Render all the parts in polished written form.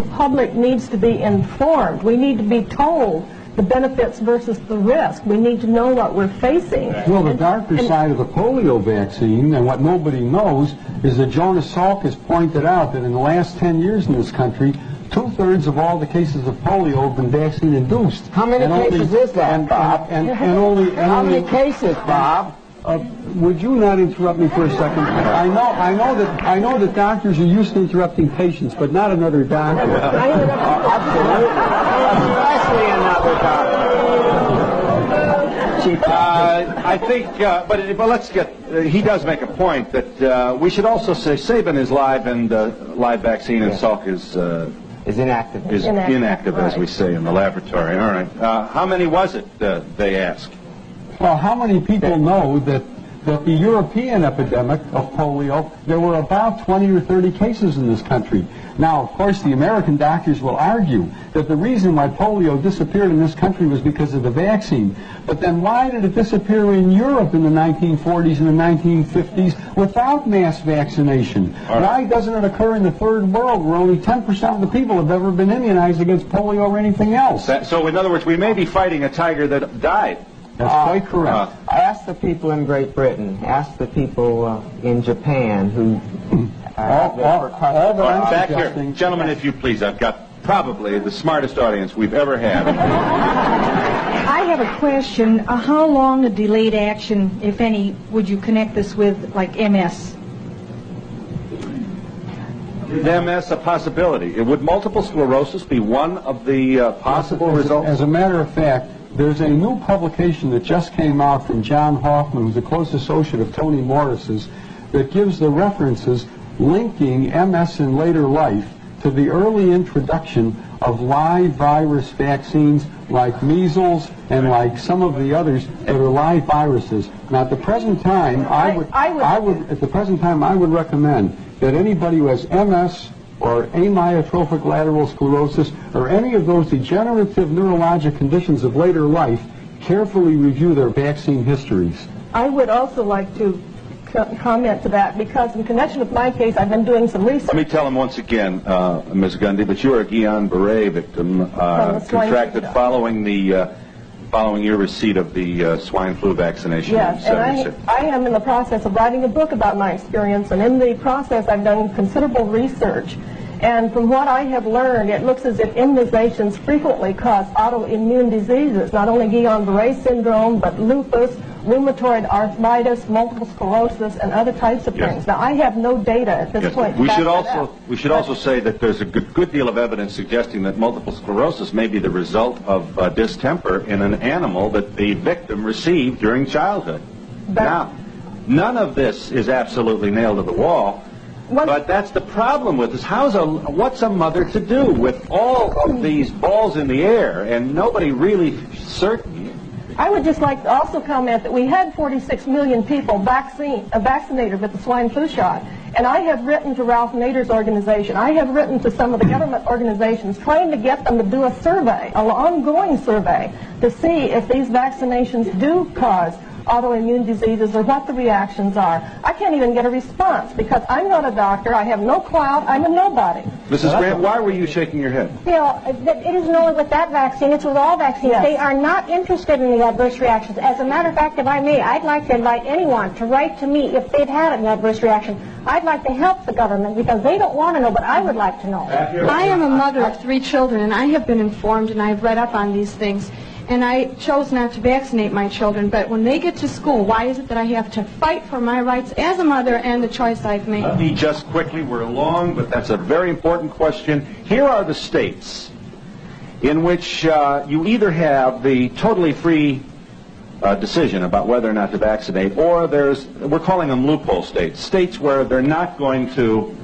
The public needs to be informed. We need to be told the benefits versus the risk. We need to know what we're facing. Well, the darker side of the polio vaccine, and what nobody knows, is that Jonas Salk has pointed out that in the last 10 years in this country, 2/3 of all the cases of polio have been vaccine-induced. How many cases is that, Bob? How many cases, Bob? Would you not interrupt me for a second? I know that doctors are used to interrupting patients, but not another doctor. Especially another doctor. I think, but let's get. He does make a point that we should also say Sabin is live and live vaccine, and Salk is inactive. Is inactive, as we say in the laboratory. All right. How many was it? They ask. Well, how many people know that the European epidemic of polio, there were about 20 or 30 cases in this country. Now, of course, the American doctors will argue that the reason why polio disappeared in this country was because of the vaccine. But then why did it disappear in Europe in the 1940s and the 1950s without mass vaccination? Why doesn't it occur in the third world where only 10% of the people have ever been immunized against polio or anything else? So, in other words, we may be fighting a tiger that died. That's quite correct. Ask the people in Great Britain. Ask the people in Japan who... Back here. Gentlemen, if you please. I've got probably the smartest audience we've ever had. I have a question. How long a delayed action, if any, would you connect this with, like MS? Is MS a possibility? Would multiple sclerosis be one of the possible results? As a matter of fact, there's a new publication that just came out from John Hoffman, who's a close associate of Tony Morris's, that gives the references linking MS in later life to the early introduction of live virus vaccines like measles and like some of the others that are live viruses. Now, at the present time, I would recommend that anybody who has MS or amyotrophic lateral sclerosis or any of those degenerative neurologic conditions of later life carefully review their vaccine histories. I would also like to comment to that, because in connection with my case, I've been doing some research. Let me tell him once again, Ms. Gundy, that you are a Guillain-Barré victim contracted following your receipt of the swine flu vaccination. Yes, and I am in the process of writing a book about my experience, and in the process I've done considerable research. And from what I have learned, it looks as if immunizations frequently cause autoimmune diseases, not only Guillain-Barré syndrome, but lupus, rheumatoid arthritis, multiple sclerosis, and other types of things. Now, I have no data at this point. We should also say that there's a good deal of evidence suggesting that multiple sclerosis may be the result of distemper in an animal that the victim received during childhood. Now, none of this is absolutely nailed to the wall. But that's the problem with this. What's a mother to do with all of these balls in the air and nobody really certain? I would just like to also comment that we had 46 million people vaccinated with the swine flu shot. And I have written to Ralph Nader's organization. I have written to some of the government organizations trying to get them to do a survey, an ongoing survey, to see if these vaccinations do cause autoimmune diseases or what the reactions are. I can't even get a response because I'm not a doctor. I have no clout. I'm a nobody. Mrs. Grant, why were you shaking your head? Phil, it isn't only with that vaccine, it's with all vaccines. Yes. They are not interested in the adverse reactions. As a matter of fact, if I may, I'd like to invite anyone to write to me if they've had an adverse reaction. I'd like to help the government because they don't want to know, but I would like to know. I am a mother of 3 children, and I have been informed and I've read up on these things. And I chose not to vaccinate my children, but when they get to school, why is it that I have to fight for my rights as a mother and the choice I've made? Let me just quickly, we're long, but that's a very important question. Here are the states in which you either have the totally free decision about whether or not to vaccinate, or we're calling them loophole states, states where they're not going to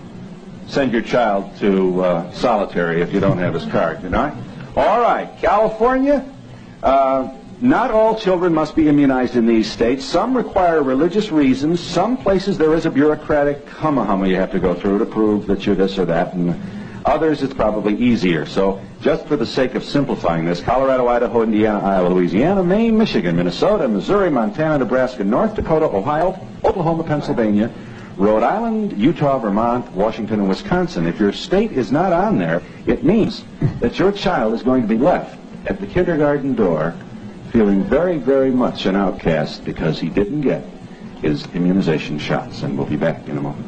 send your child to solitary if you don't have his card, you know? All right, California. Not all children must be immunized in these states. Some require religious reasons. Some places there is a bureaucratic humma you have to go through to prove that you're this or that. And others it's probably easier. So just for the sake of simplifying this, Colorado, Idaho, Indiana, Iowa, Louisiana, Maine, Michigan, Minnesota, Missouri, Montana, Nebraska, North Dakota, Ohio, Oklahoma, Pennsylvania, Rhode Island, Utah, Vermont, Washington, and Wisconsin. If your state is not on there, it means that your child is going to be left at the kindergarten door feeling very, very much an outcast because he didn't get his immunization shots. And we'll be back in a moment.